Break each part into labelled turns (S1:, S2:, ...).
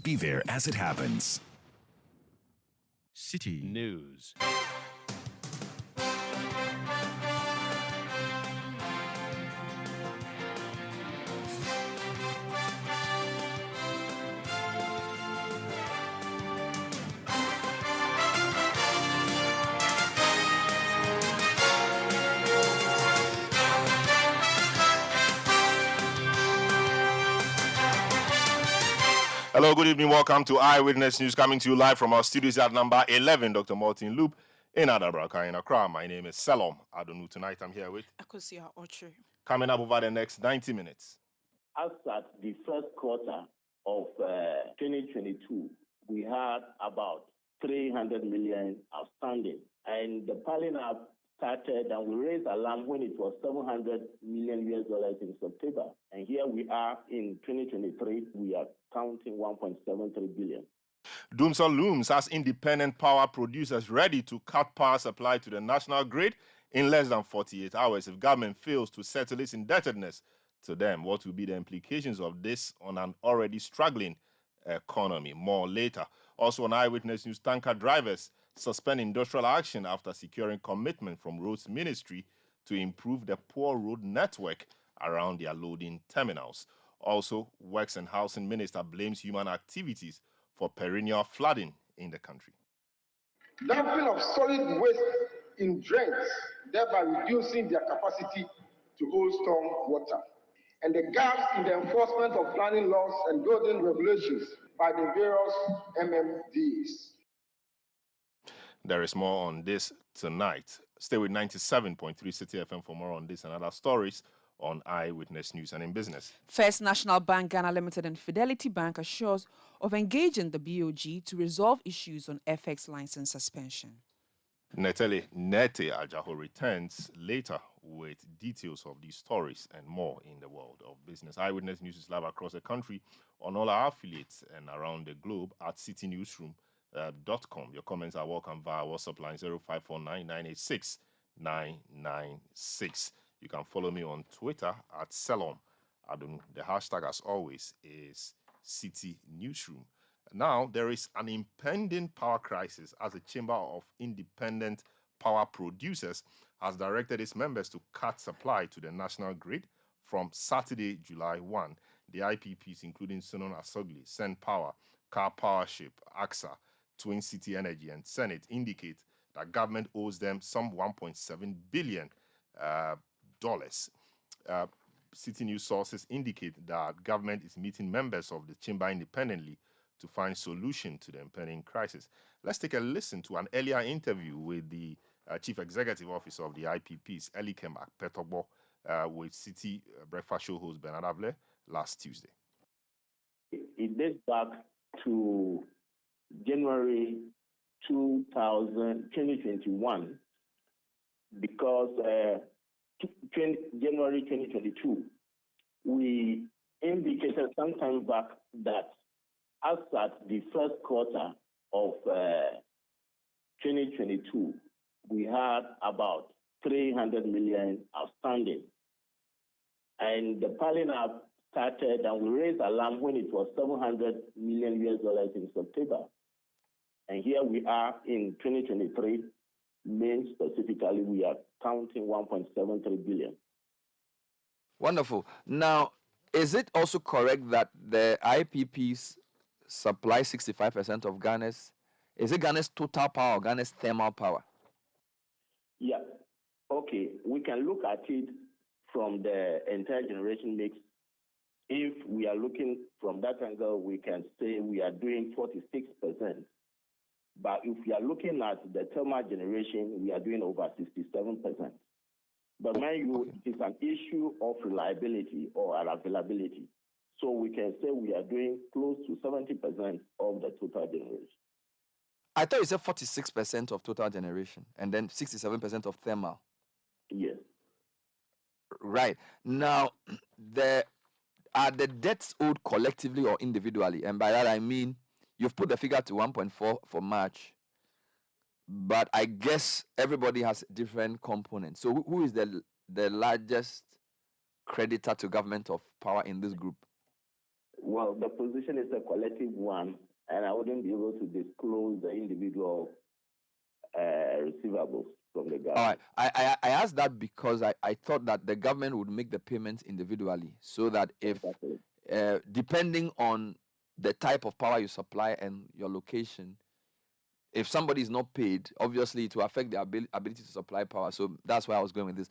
S1: Be there as it happens.
S2: City News.
S3: Hello, good evening. Welcome to Eyewitness News, coming to you live from our studios at number 11, Dr. Martin Loop in Adabraka in Accra. My name is Selom Adonu. Tonight I'm here with
S4: Akosia Ochi.
S3: Coming up over the next 90 minutes.
S5: As at the first quarter of 2022, we had about 300 million outstanding. And the piling up started and we raised alarm when it was $700 million in September. And here we are in 2023, we are counting 1.73 billion.
S3: Doomsor looms as independent power producers ready to cut power supply to the national grid in less than 48 hours if government fails to settle its indebtedness to them. What will be the implications of this on an already struggling economy? More later. Also on Eyewitness News, tanker drivers suspend industrial action after securing commitment from Roads Ministry to improve the poor road network around their loading terminals. Also, Works and Housing Minister blames human activities for perennial flooding in the country.
S6: Dumping of solid waste in drains, thereby reducing their capacity to hold storm water. And the gaps in the enforcement of planning laws and building regulations by the various MMDs.
S3: There is more on this tonight. Stay with 97.3 City FM for more on this and other stories on Eyewitness News and in Business.
S4: First National Bank Ghana Limited and Fidelity Bank assures of engaging the BOG to resolve issues on FX license suspension.
S3: Nete Ajaho returns later with details of these stories and more in the world of business. Eyewitness News is live across the country on all our affiliates and around the globe at citynewsroom.com. Your comments are welcome via WhatsApp line 0549-986-996. You can follow me on Twitter at Selom Adonu. The hashtag, as always, is City Newsroom. Now, there is an impending power crisis as the Chamber of Independent Power Producers has directed its members to cut supply to the national grid from Saturday, July 1. The IPPs, including Sonon Asogli, Sen Power, Car Powership, AXA, Twin City Energy, and Senate, indicate that government owes them some $1.7 billion. City News sources indicate that government is meeting members of the chamber independently to find solution to the impending crisis. Let's take a listen to an earlier interview with the Chief Executive Officer of the IPPs, Elikem Akpetogbo, with City Breakfast Show host Bernard Avle last Tuesday.
S5: It dates back to January 2021 because January 2022, we indicated some time back that as at the first quarter of 2022, we had about 300 million outstanding. And the piling up started and we raised alarm when it was $700 million in September. And here we are in 2023, May specifically, we are counting 1.73 billion.
S7: Wonderful. Now, is it also correct that the IPPs supply 65% of Ghana's, is it Ghana's total power or Ghana's thermal power?
S5: Yeah. Okay. We can look at it from the entire generation mix. If we are looking from that angle, we can say we are doing 46%. But if we are looking at the thermal generation, we are doing over 67%. But mind you, it's an issue of reliability or availability. So we can say we are doing close to 70% of the total generation.
S7: I thought you said 46% of total generation and then 67% of thermal.
S5: Yes.
S7: Right. Now, are the debts owed collectively or individually? And by that I mean, you've put the figure to 1.4 for March, but I guess everybody has different components. So who is the largest creditor to government of power in this group?
S5: Well, the position is a collective one, and I wouldn't be able to disclose the individual receivables from the
S7: All right.
S5: government.
S7: I asked that because I thought that the government would make the payments individually, so that if,
S5: Exactly.
S7: depending on the type of power you supply and your location, if somebody is not paid, obviously it will affect their ability to supply power. So that's why I was going with this.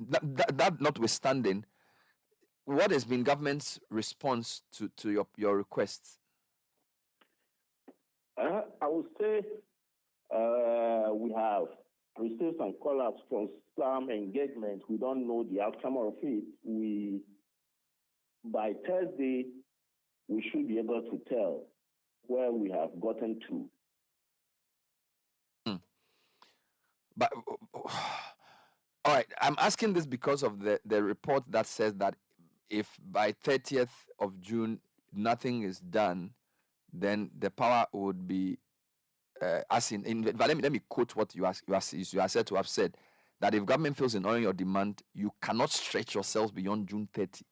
S7: That notwithstanding, what has been government's response to your requests?
S5: I would say we have received some call-ups from some engagements. We don't know the outcome of it. By Thursday, we should be able to tell where we have gotten to.
S7: But all right, I'm asking this because of the report that says that if by 30th of June nothing is done, then the power would be as but let me quote what you are said to have said, that if government fails in honoring your demand, you cannot stretch yourselves beyond June 30.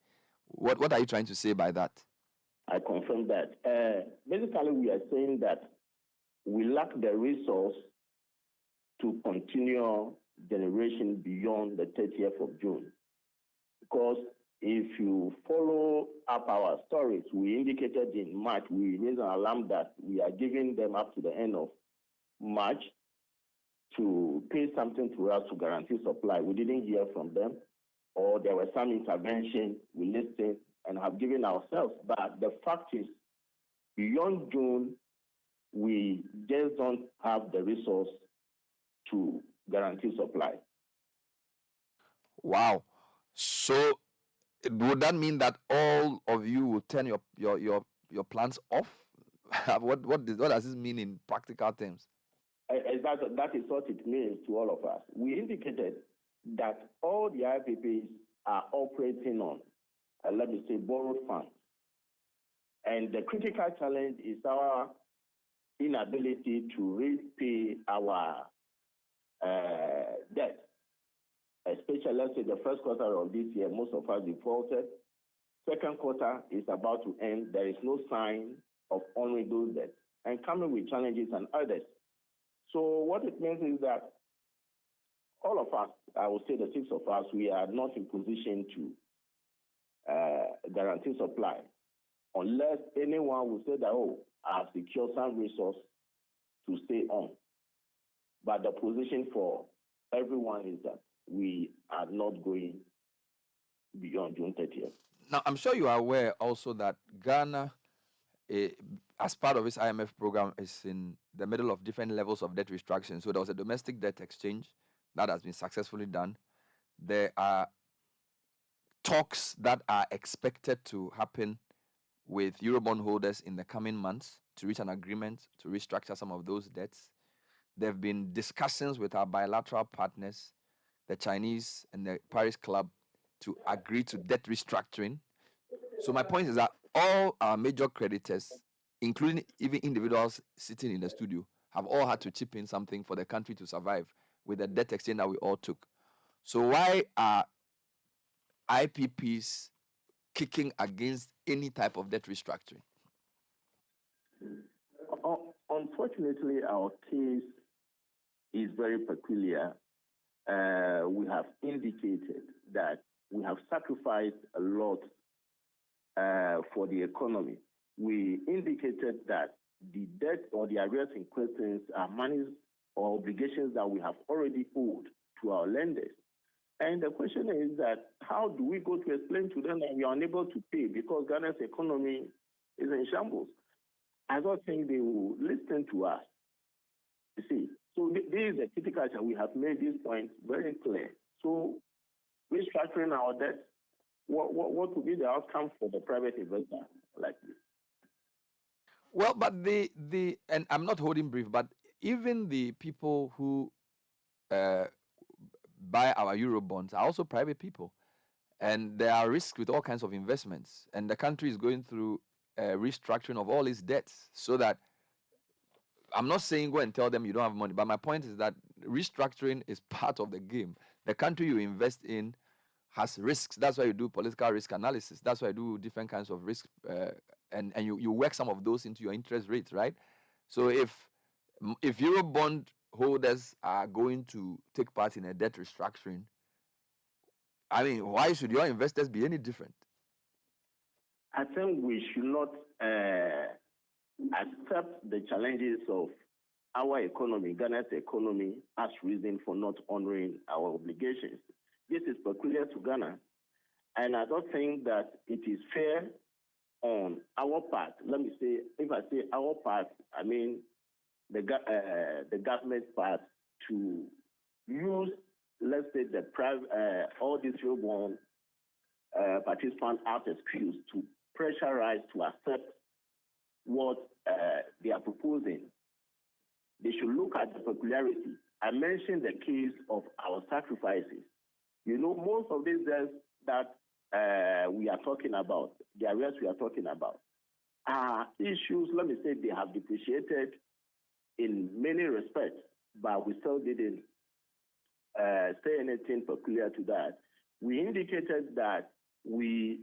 S7: What are you trying to say by that?
S5: I confirm that. Basically, we are saying that we lack the resource to continue generation beyond the 30th of June. Because if you follow up our stories, we indicated in March, we raised an alarm that we are giving them up to the end of March to pay something to us to guarantee supply. We didn't hear from them, or there was some intervention. We listened and have given ourselves. But the fact is, beyond June, we just don't have the resource to guarantee supply.
S7: Wow. So would that mean that all of you will turn your plants off? What does this mean in practical terms?
S5: That is what it means to all of us. We indicated that all the IPPs are operating on, let me say, borrowed funds. And the critical challenge is our inability to repay our debt. Especially, let's say, the first quarter of this year, most of us defaulted. Second quarter is about to end. There is no sign of honoring those debts and coming with challenges and others. So what it means is that all of us, I would say the six of us, we are not in position to guarantee supply unless anyone will say that, oh, I've secured some resource to stay on. But the position for everyone is that we are not going beyond June 30th.
S7: Now, I'm sure you are aware also that Ghana, as part of its IMF program, is in the middle of different levels of debt restructuring. So there was a domestic debt exchange that has been successfully done. There are talks that are expected to happen with Eurobond holders in the coming months to reach an agreement to restructure some of those debts. There have been discussions with our bilateral partners, the Chinese and the Paris Club, to agree to debt restructuring. So my point is that all our major creditors, including even individuals sitting in the studio, have all had to chip in something for the country to survive with the debt exchange that we all took. So why are IPPs kicking against any type of debt restructuring?
S5: Unfortunately, our case is very peculiar. We have indicated that we have sacrificed a lot for the economy. We indicated that the debt or the arrears in questions are monies or obligations that we have already owed to our lenders. And the question is that how do we go to explain to them that we are unable to pay because Ghana's economy is in shambles? I don't think they will listen to us. You see, so this is a critical challenge. We have made this point very clear. So restructuring our debt, what would be the outcome for the private investor like this?
S7: Well, but the and I'm not holding brief, but even the people who buy our Euro bonds are also private people, and there are risks with all kinds of investments, and the country is going through a restructuring of all its debts. So that I'm not saying go and tell them you don't have money, but my point is that restructuring is part of the game. The country you invest in has risks. That's why you do political risk analysis. That's why you do different kinds of risk, and you work some of those into your interest rates, right? So if Eurobond holders are going to take part in a debt restructuring, I mean, why should your investors be any different?
S5: I think we should not accept the challenges of our economy, Ghana's economy, as reason for not honoring our obligations. This is peculiar to Ghana, and I don't think that it is fair on our part. Let me say, if I say our part, I mean the government part, to use, let's say, the private, all these Eurobond participants as excuse to pressurize to accept what they are proposing. They should look at the peculiarity. I mentioned the case of our sacrifices. You know, most of these deaths that we are talking about, the arrests we are talking about, are issues, let me say, they have depreciated in many respects, but we still didn't say anything peculiar to that. We indicated that we,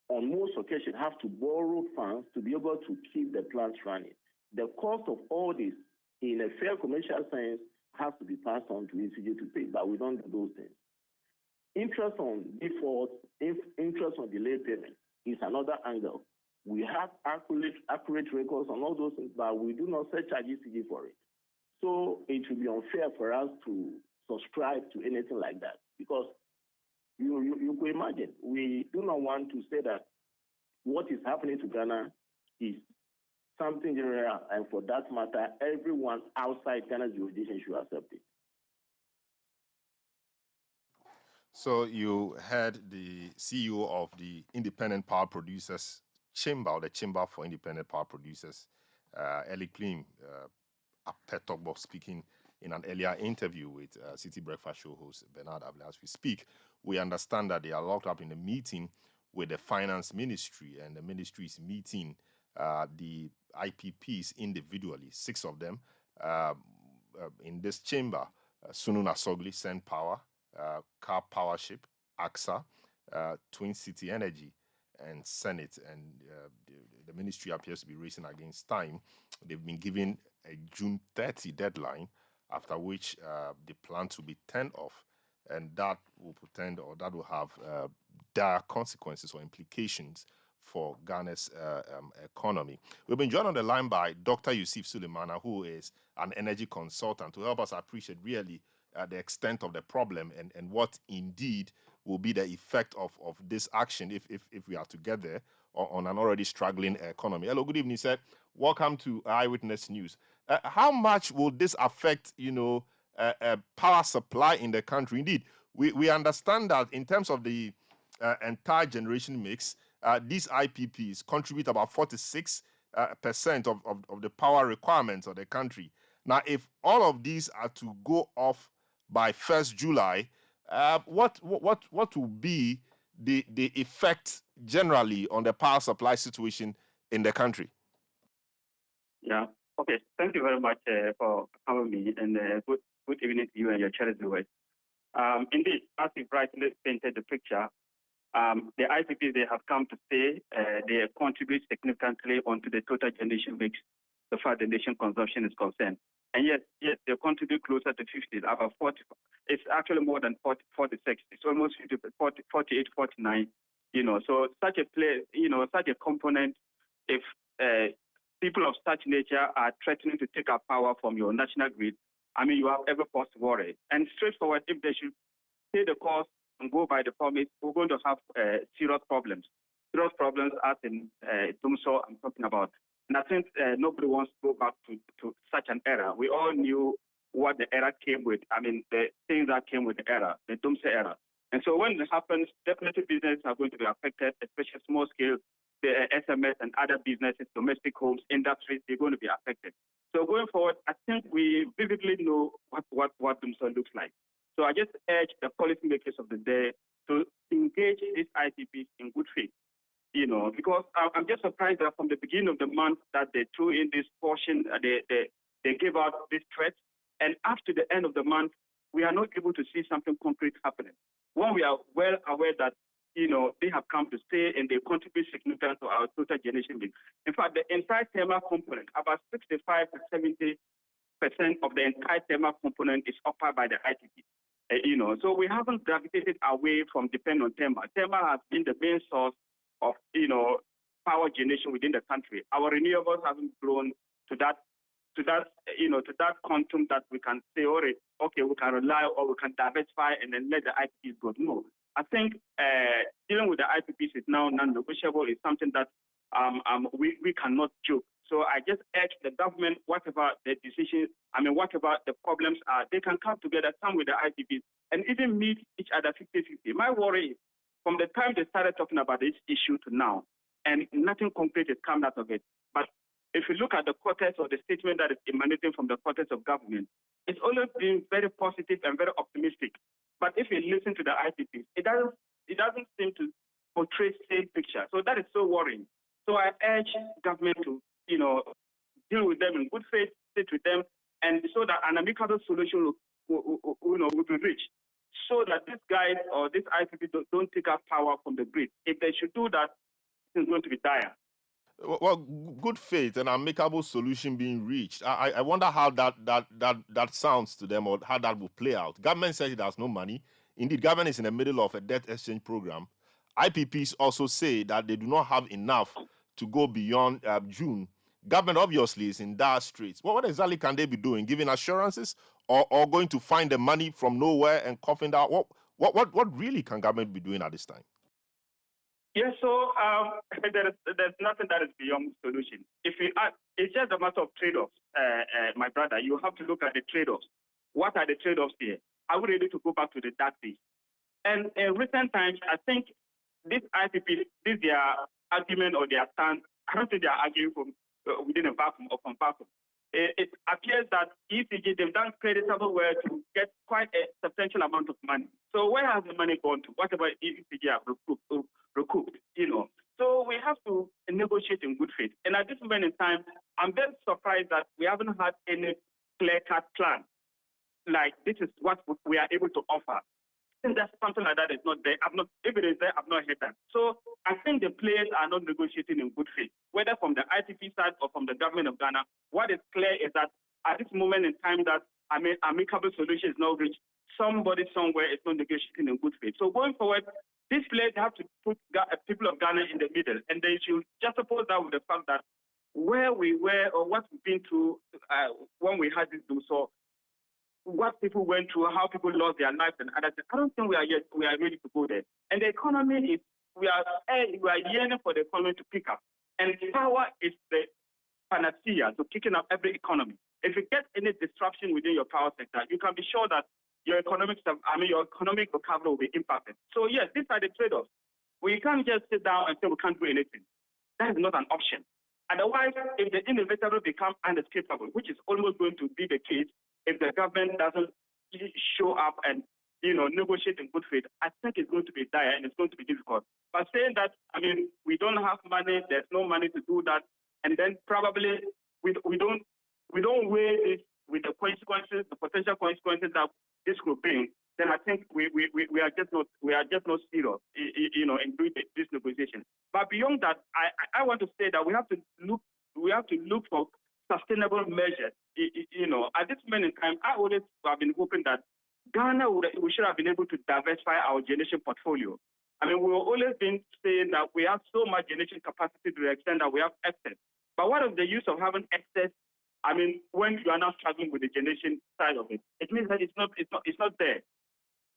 S5: on most occasions, have to borrow funds to be able to keep the plants running. The cost of all this, in a fair commercial sense, has to be passed on to ECG to pay, but we don't do those things. Interest on default, interest on delayed payment is another angle. We have accurate records on all those things, but we do not charge ECG for it. So it would be unfair for us to subscribe to anything like that, because you could imagine, we do not want to say that what is happening to Ghana is something general, and for that matter, everyone outside Ghana's jurisdiction should accept it.
S3: So you heard the CEO of the Independent Power Producers Chamber, or the Chamber for Independent Power Producers, Eli Klim, at Pet Talk Box, speaking in an earlier interview with City Breakfast Show host Bernard Avila. As we speak, we understand that they are locked up in a meeting with the Finance Ministry, and the ministry is meeting the IPPs individually, 6 of them, in this chamber: Sunun Asogli, Send Power, Car Powership, AXA, Twin City Energy, and Senate. And the ministry appears to be racing against time. They've been given a June 30 deadline, after which the plant will be turned off, and that will that will have dire consequences or implications for Ghana's economy. We've been joined on the line by Dr. Yusuf Sulemana, who is an energy consultant, to help us appreciate really the extent of the problem and what indeed will be the effect of this action if we are together on an already struggling economy. Hello, good evening, sir. Welcome to Eyewitness News. How much will this affect, power supply in the country? Indeed, we understand that in terms of the entire generation mix, these IPPs contribute about 46% of the power requirements of the country. Now, if all of these are to go off by 1st July, what will be the effect generally on the power supply situation in the country?
S1: Yeah. Okay. Thank you very much for having me, and good evening to you and your channel viewers. Indeed, as you rightly painted the picture, the IPPs, they have come to stay. They contribute significantly onto the total generation mix so far the nation consumption is concerned. And yes, they contribute closer to 50, about 40. It's actually more than 40, 46. It's almost 50, 40, 48, 49. So such a such a component, if people of such nature are threatening to take up power from your national grid, I mean, you have every cause to worry. And straightforward, if they should pay the cost and go by the promise, we're going to have serious problems. Serious problems as in Dumso I'm talking about. And I think nobody wants to go back to such an era. We all knew what the era came with. I mean, the things that came with the era, the Dumso era. And so when it happens, definitely businesses are going to be affected, especially small scale, the SMS and other businesses, domestic homes, industries, they're going to be affected. So going forward, I think we vividly know what Dumso looks like. So I just urge the policymakers of the day to engage these IPPs in good faith, because I'm just surprised that from the beginning of the month that they threw in this portion, they gave out this threat, and up to the end of the month, we are not able to see something concrete happening. when we are well aware that, they have come to stay and they contribute significantly to our total generation mix. In fact, the entire thermal component, about 65 to 70% of the entire thermal component is occupied by the IPP. So we haven't gravitated away from depending on thermal. Thermal has been the main source of, power generation within the country. Our renewables haven't grown to that quantum that we can say, okay, we can rely or we can diversify and then let the IPPs go. No, I think dealing with the IPPs is now non-negotiable. It's something that we cannot joke. So I just urge the government, whatever the decisions, whatever the problems are, they can come together, come with the IPPs, and even meet each other 50-50. My worry is, from the time they started talking about this issue to now, and nothing concrete has come out of it. But if you look at the quarters or the statement that is emanating from the quarters of government, it's always been very positive and very optimistic. But if you listen to the IPPs, it doesn't seem to portray the same picture. So that is so worrying. So I urge government to, deal with them in good faith, sit with them, and so that an amicable solution will be reached, so that these guys or this IPP don't take up power from the grid. If they should do that, it's going to be dire.
S3: Well, good faith and amicable solution being reached. I wonder how that sounds to them, or how that will play out. Government says it has no money. Indeed, government is in the middle of a debt exchange program. IPPs also say that they do not have enough to go beyond June. Government obviously is in dire straits. What exactly can they be doing? Giving assurances, or going to find the money from nowhere and coughing out? What really can government be doing at this time?
S1: Yes, so there's nothing that is beyond solution. It's just a matter of trade-offs, my brother. You have to look at the trade-offs. What are the trade-offs here? Are we ready to go back to the dark days? And in recent times, I think this IPP, this their argument or their stance, I don't think they are arguing from within a vacuum or from vacuum. It appears that ECG, they've done creditable work to get quite a substantial amount of money. So where has the money gone to? Whatever ECG have recouped, So we have to negotiate in good faith. And at this moment in time, I'm very surprised that we haven't had any clear-cut plan. Like, this is what we are able to offer. Since there's something like that is not there, if it is there, I've not heard that. So I think the players are not negotiating in good faith, whether from the IPP side or from the government of Ghana. What is clear is that at this moment in time that amicable solution is not reached, somebody somewhere is not negotiating in good faith. So going forward, these players have to put people of Ghana in the middle, and they should just suppose that with the fact that where we were or what we've been through when we had this do so, what people went through, how people lost their lives and other things. I don't think we are ready to go there. And the economy we are yearning for the economy to pick up. And power is the panacea to kicking up every economy. If you get any disruption within your power sector, you can be sure that your economic recovery will be impacted. So yes, these are the trade-offs. We can't just sit down and say we can't do anything. That is not an option. Otherwise, if the inevitable becomes unescapable, which is almost going to be the case, if the government doesn't show up and negotiate in good faith, I think it's going to be dire and it's going to be difficult. But saying that, we don't have money, there's no money to do that, and then probably we don't weigh this with the consequences, the potential consequences that this could bring, then I think we are just not serious, in doing this negotiation. But beyond that, I want to say that we have to look for sustainable measures. At this moment in time, I always have been hoping that Ghana we should have been able to diversify our generation portfolio. We've always been saying that we have so much generation capacity to the extent that we have excess. But what is the use of having excess? When you are now struggling with the generation side of it, it means that it's not there.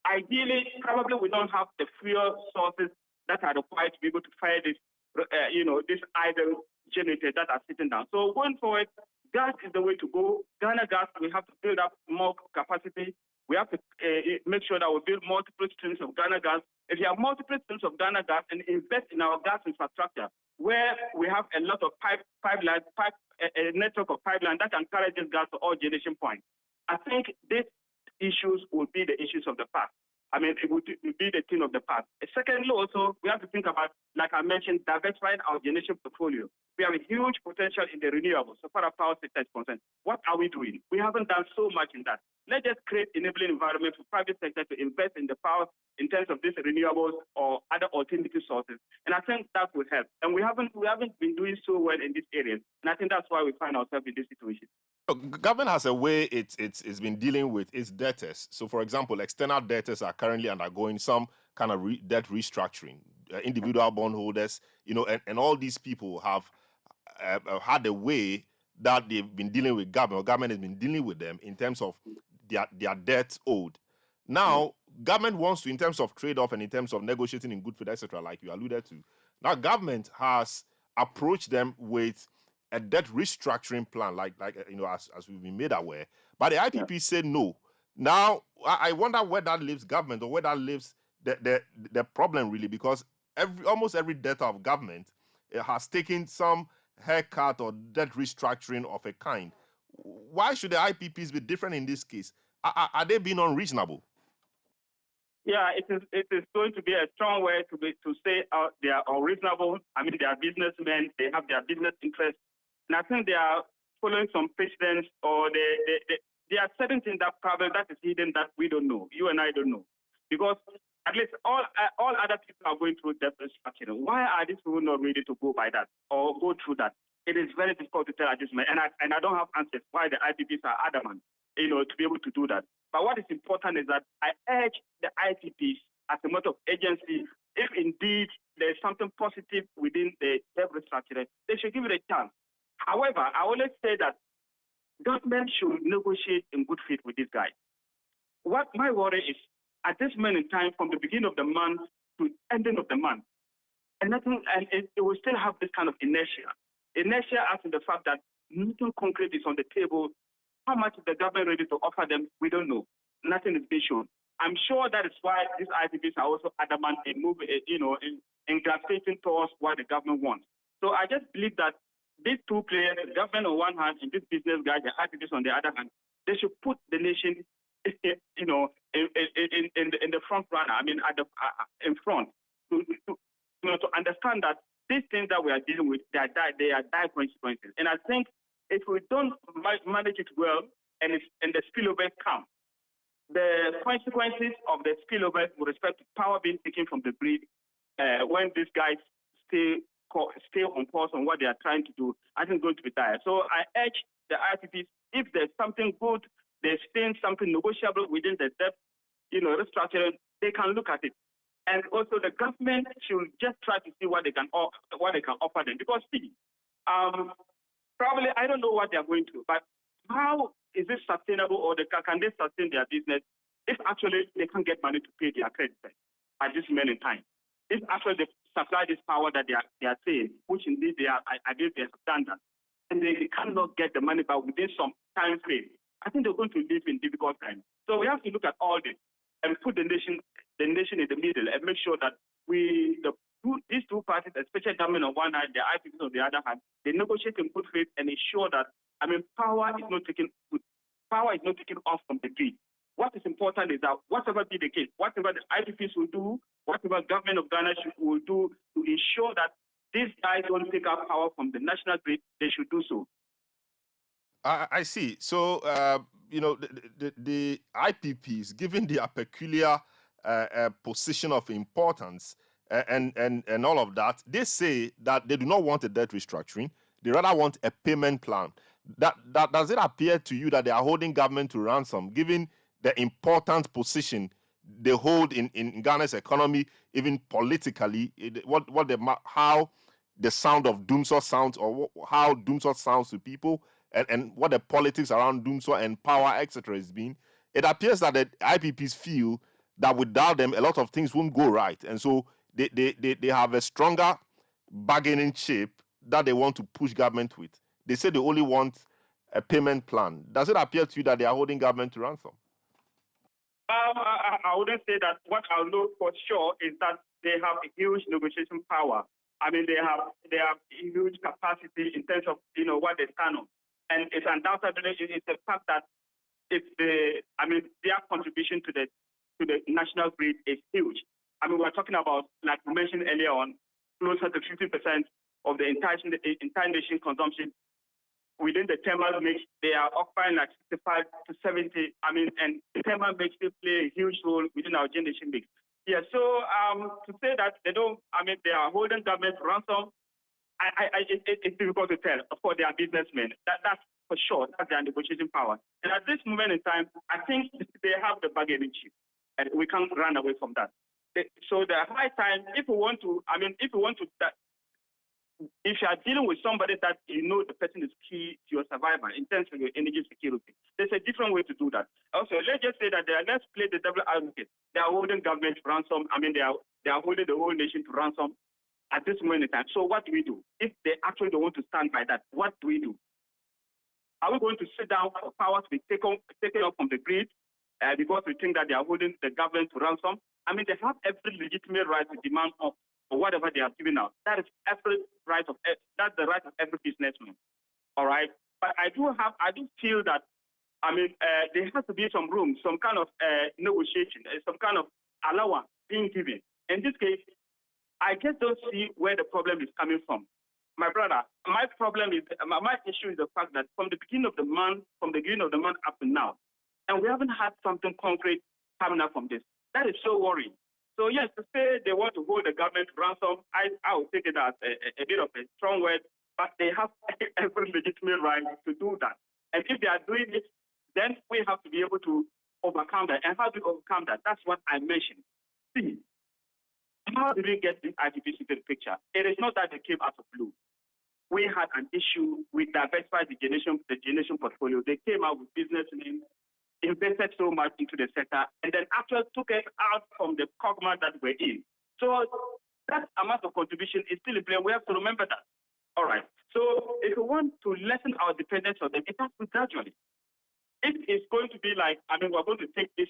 S1: Ideally, probably we don't have the fuel sources that are required to be able to fire this, this idle generators that are sitting down. So going forward, gas is the way to go. Ghana Gas, we have to build up more capacity. We have to make sure that we build multiple streams of Ghana Gas. If you have multiple streams of Ghana Gas and invest in our gas infrastructure, where we have a lot of a network of pipeline that can carry this gas to all generation points, I think these issues will be the issues of the past. I mean, it would be the thing of the past. Secondly, also, we have to think about, like I mentioned, diversifying our generation portfolio. We have a huge potential in the renewables, so far as power sector is concerned. What are we doing? We haven't done so much in that. Let's just create enabling environment for private sector to invest in the power in terms of these renewables or other alternative sources. And I think that will help. And we haven't been doing so well in these areas. And I think that's why we find ourselves in this situation.
S3: Government has a way it's been dealing with its debtors. So, for example, external debtors are currently undergoing some kind of debt restructuring. Individual bondholders, and all these people have had a way that they've been dealing with government, or government has been dealing with them in terms of their debts owed. Now, government wants to, in terms of trade-off and in terms of negotiating in good faith, etc., like you alluded to. Now, government has approached them with a debt restructuring plan, as we've been made aware. But the IPP said no. Now, I wonder where that leaves government, or where that leaves the problem, really, because almost every debtor of government has taken some haircut or debt restructuring of a kind. Why should the IPPs be different in this case? Are they being unreasonable?
S1: Yeah, it is going to be a strong way to say they are unreasonable. I mean, they are businessmen. They have their business interests. And I think they are following some precedents, or they are certain things that probably that is hidden that we don't know. You and I don't know. Because at least all other people are going through debt restructuring. Why are these people not ready to go by that or go through that? It is very difficult to tell at this moment. And I don't have answers why the IPPs are adamant, to be able to do that. But what is important is that I urge the IPPs as a matter of agency, if indeed there's something positive within the debt restructuring, they should give it a chance. However, I always say that government should negotiate in good faith with these guys. What my worry is, at this moment in time, from the beginning of the month to ending of the month, and it will still have this kind of inertia. Inertia as in the fact that nothing concrete is on the table. How much is the government ready to offer them? We don't know. Nothing is being shown. I'm sure that is why these IPPs are also adamant in moving, in gravitating towards what the government wants. So I just believe that these two players, the government on one hand and these business guys, the IPPs on the other hand, they should put the nation, in the front runner. I mean, in front to understand that these things that we are dealing with, they are dire consequences. And I think if we don't manage it well and the spillover come, the consequences of the spillover with respect to power being taken from the grid, when these guys stay on course on what they are trying to do, I think going to be dire. So I urge the IPPs, if there's something good, there's still something negotiable within the debt, restructuring, they can look at it. And also the government should just try to see what they can offer them. Because probably I don't know what they are going to, but how is it sustainable, or can they sustain their business if actually they can't get money to pay their creditors at this moment in time? If actually they supply this power that they are saying, which indeed I guess they have done that, and they cannot get the money back within some time frame, I think they're going to live in difficult times. So we have to look at all this and put the nation in the middle and make sure that these two parties, especially government on one hand, the IPPs on the other hand, they negotiate in good faith and ensure that power is not taken off from the grid. What is important is that whatever be the case, whatever the IPPs will do, whatever government of Ghana will do to ensure that these guys don't take up power from the national grid, they should do so.
S3: I see. So, the IPPs, given their peculiar position of importance and all of that, they say that they do not want a debt restructuring. They rather want a payment plan. That does it appear to you that they are holding government to ransom, given the important position they hold in Ghana's economy, even politically? How the sound of Doomsor sounds, or how Doomsor sounds to people, and what the politics around Doomsor and power, etc., has been. It appears that the IPPs feel that without them, a lot of things won't go right, and so they have a stronger bargaining chip that they want to push government with. They say they only want a payment plan. Does it appear to you that they are holding government to ransom?
S1: I wouldn't say that. What I know for sure is that they have a huge negotiation power. I mean, they have huge capacity in terms of what they stand on, and it's undoubtedly it's the fact that their contribution to the to the national grid is huge. I mean, we're talking about, like we mentioned earlier on, closer to 50% of the entire nation consumption within the thermal mix. They are occupying like 65 to 70. I mean, and the thermal mix still play a huge role within our generation mix. Yeah, so to say that they don't, I mean, they are holding government ransom, it's difficult to tell. Of course, they are businessmen. That's for sure. That's their negotiating power. And at this moment in time, I think they have the bargaining chip, and we can't run away from that. So the high time, if you want to, if you are dealing with somebody that you know the person is key to your survival in terms of your energy security, there's a different way to do that. Also, let's just say that let's play the double advocate. They are holding government to ransom. I mean, they are holding the whole nation to ransom at this moment in time. So what do we do? If they actually don't want to stand by that, what do we do? Are we going to sit down for power to be taken off from the grid because we think that they are holding the government to ransom? I mean, they have every legitimate right to demand off or whatever they are giving out. That is that's the right of every businessman. All right. But I do feel that, I mean, there has to be some room, some kind of negotiation, some kind of allowance being given. In this case, I just don't see where the problem is coming from. My brother, my issue is the fact that from the beginning of the month up to now, and we haven't had something concrete coming up from this. That is so worrying. So yes, to say they want to hold the government ransom, I would take it as a bit of a strong word, but they have every legitimate right to do that. And if they are doing it, then we have to be able to overcome that. And how do we overcome that? That's what I mentioned. See, how did we get this IGP into the picture? It is not that they came out of blue. We had an issue with diversifying the generation portfolio. They came out with businessmen, invested so much into the sector, and then actually took it out from the cogma that we're in. So that amount of contribution is still in play. We have to remember that. All right. So if we want to lessen our dependence on them, it has to be gradually. If it's going to be like, I mean, we're going to take this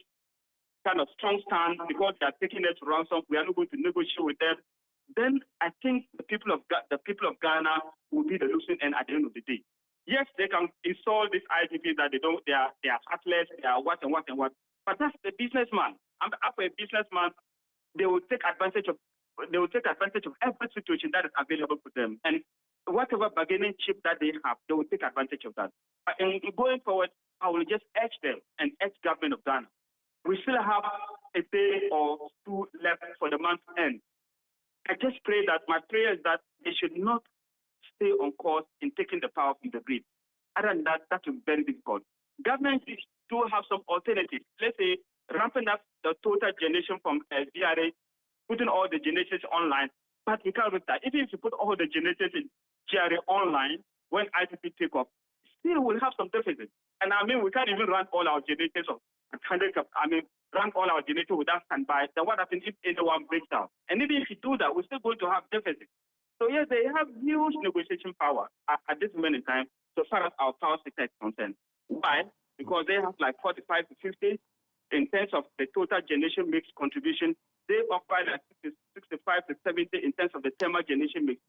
S1: kind of strong stand because they are taking it to ransom, we are not going to negotiate with them, then I think the people of Ghana will be the losing end at the end of the day. Yes, they can install this IGP that they are heartless, they are what. But that's the businessman. After a businessman, they will take advantage of every situation that is available for them. And whatever bargaining chip that they have, they will take advantage of that. And going forward, I will just urge them and urge government of Ghana. We still have a day or two left for the month end. I just pray that my prayer is that they should not stay on course in taking the power from the grid. Other than that, that will be very difficult. Governments do have some alternatives. Let's say ramping up the total generation from DRA, putting all the generators online, but we can't do that. Even if you put all the generators in GRA online, when IPP take off, still we'll have some deficit. And I mean, we can't even run all our generators of 100 run all our generators without standby. Then what happens if anyone breaks down? And even if you do that, we're still going to have deficit. So yes, they have huge negotiation power at this moment in time, so far as our power sector is concerned. Why? Because they have like 45 to 50 in terms of the total generation mix contribution. They occupy like 65 to 70 in terms of the thermal generation mix.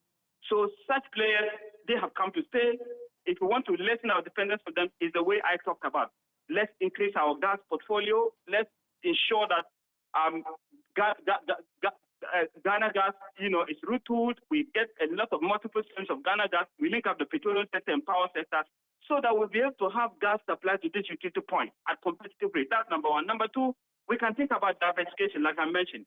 S1: So such players, they have come to stay. If we want to lessen our dependence on them, is the way I talked about. Let's increase our gas portfolio. Let's ensure that Ghana gas, is retooled. We get a lot of multiple streams of Ghana gas. We link up the petroleum sector and power sector so that we'll be able to have gas supply to this utility point at competitive rate. That's number one. Number two, we can think about diversification, like I mentioned.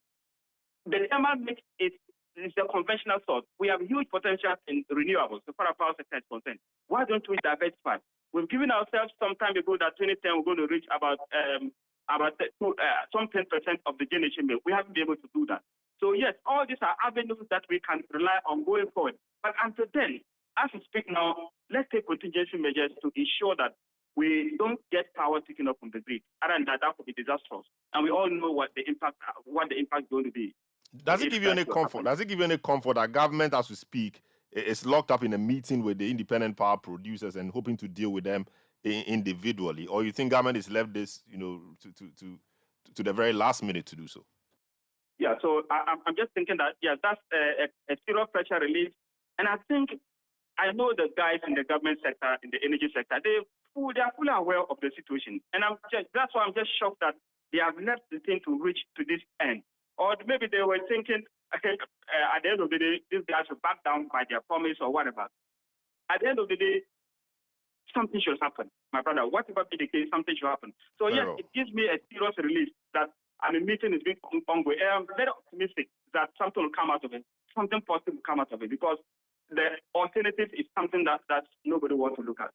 S1: The thermal mix is the conventional source. We have huge potential in renewables so far as power sector is concerned. Why don't we diversify? We've given ourselves some time ago that 2010 we're going to reach about some 10% of the generation bill. We haven't been able to do that. So yes, all these are avenues that we can rely on going forward. But until then, as we speak now, let's take contingency measures to ensure that we don't get power taken up from the grid. Other than that, that could be disastrous. And we all know what the impact is going to be.
S3: Does it give you any comfort? Does it give you any comfort that government, as we speak, is locked up in a meeting with the independent power producers and hoping to deal with them individually? Or you think government is left this, to the very last minute to do so?
S1: Yeah, so I'm just thinking that, that's a serious pressure relief. And I know the guys in the government sector, in the energy sector, they are fully aware of the situation. And that's why I'm just shocked that They have left the thing to reach to this end. Or maybe they were thinking, okay, at the end of the day, these guys will back down by their promise or whatever. At the end of the day, something should happen, my brother. Whatever be the case, something should happen. So yes, it gives me a serious relief that a meeting is being ongoing. I'm very optimistic that something will come out of it. Something positive will come out of it, because the alternative is something that nobody wants to look at.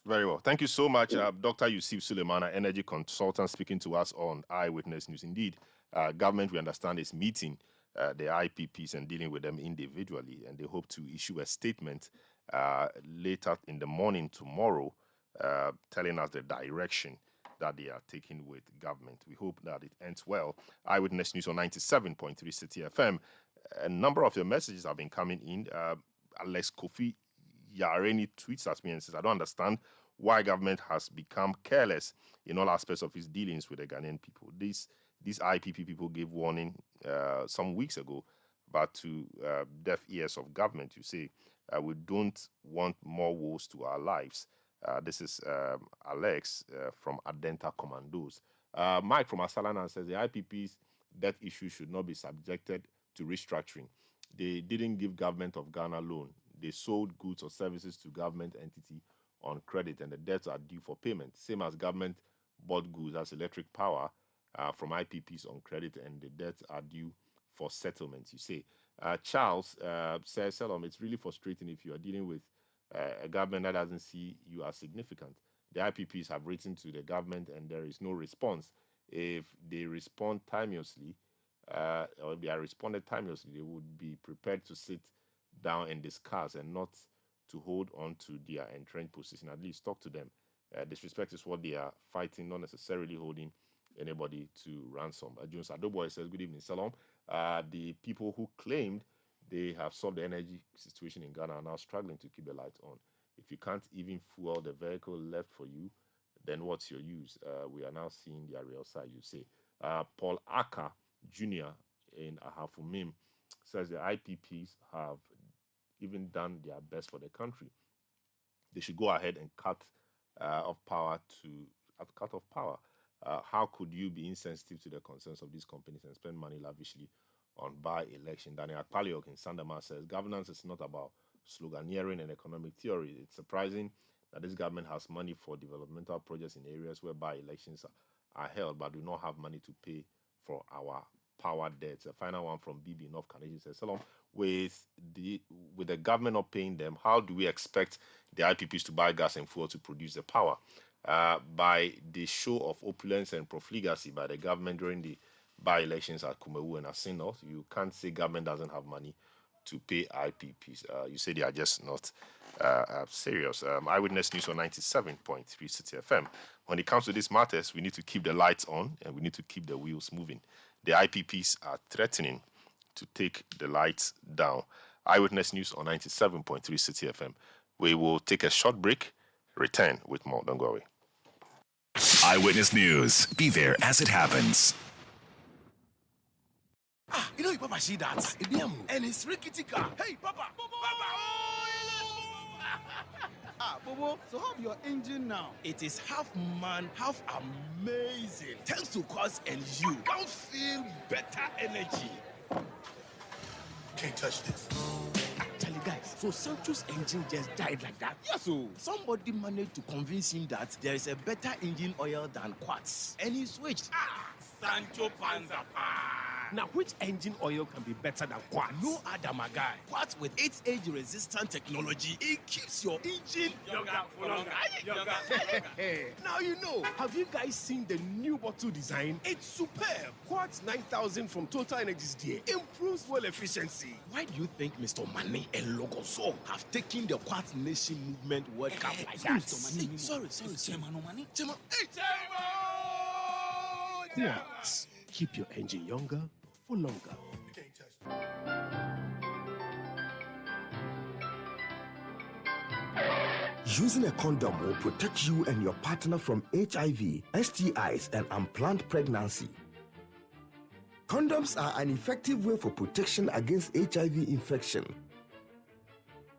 S3: Very well. Thank you so much, Dr. Yusuf Suleimana, energy consultant, speaking to us on Eyewitness News. Indeed, government, we understand, is meeting the IPPs and dealing with them individually, and they hope to issue a statement later in the morning tomorrow, telling us the direction that they are taking with government. We hope that it ends well. Eyewitness News on 97.3 City FM. A number of your messages have been coming in. Alex Kofi Yareni tweets at me and says, I don't understand why government has become careless in all aspects of its dealings with the Ghanaian people. These IPP people gave warning some weeks ago, but to deaf ears of government, you say, we don't want more woes to our lives. This is Alex from Adenta Commandos. Mike from Asalana says the IPP's debt issue should not be subjected to restructuring. They didn't give government of Ghana loan. They sold goods or services to government entity on credit, and the debts are due for payment. Same as government bought goods as electric power from IPPs on credit, and the debts are due for settlement, you say. Charles says, Salom, it's really frustrating if you are dealing with a government that doesn't see you as significant. The IPPs have written to the government and there is no response. If they respond timeously, or if they are responded timeously, they would be prepared to sit down and discuss and not to hold on to their entrenched position. At least talk to them. Disrespect is what they are fighting, not necessarily holding anybody to ransom. Jones Adoboy says, good evening, Salom. The people who claimed they have solved the energy situation in Ghana are now struggling to keep the lights on. If you can't even fuel the vehicle left for you, then what's your use? We are now seeing their real side, you say. Paul Aka Jr. in Ahafumim says the IPPs have even done their best for the country. They should go ahead and cut off power. How could you be insensitive to the concerns of these companies and spend money lavishly on by-election? Daniel Akpaliok in Sandama says, governance is not about sloganeering and economic theory. It's surprising that this government has money for developmental projects in areas where by-elections are held, but do not have money to pay for our power debts. A final one from BB North Carnegie says, Salom, with the government not paying them, how do we expect the IPPs to buy gas and fuel to produce the power? By the show of opulence and profligacy by the government during the by-elections at Kumewu and Asin North, you can't say government doesn't have money to pay IPPs. You say they are just not serious. Eyewitness News on 97.3 City FM. When it comes to these matters, we need to keep the lights on and we need to keep the wheels moving. The IPPs are threatening to take the lights down. Eyewitness News on 97.3 City FM. We will take a short break, return with more. Don't go away.
S2: Eyewitness News. Be there as it happens.
S8: You know, Papa, see that? And it's rickety car. Hey, Papa! Bobo, so how's your engine now? It is half man, half amazing. Thanks to Quartz and you can feel better energy. Can't touch this. Actually, guys, so Sancho's engine just died like that. Yes, so somebody managed to convince him that there is a better engine oil than Quartz, and he switched. Sancho Panza. Now, which engine oil can be better than Quartz? No other, my guy. Quartz with its age-resistant technology, it keeps your engine younger for longer. Now you know. Have you guys seen the new bottle design? It's superb. Quartz 9000 from Total Energies there improves fuel efficiency. Why do you think Mr. Mane and Logoso have taken the Quartz Nation movement World Cup like that? Hey, sorry. Chairman. Hey, Quartz. Keep your engine younger for longer.
S9: Using a condom will protect you and your partner from HIV, STIs, and unplanned pregnancy. Condoms are an effective way for protection against HIV infection.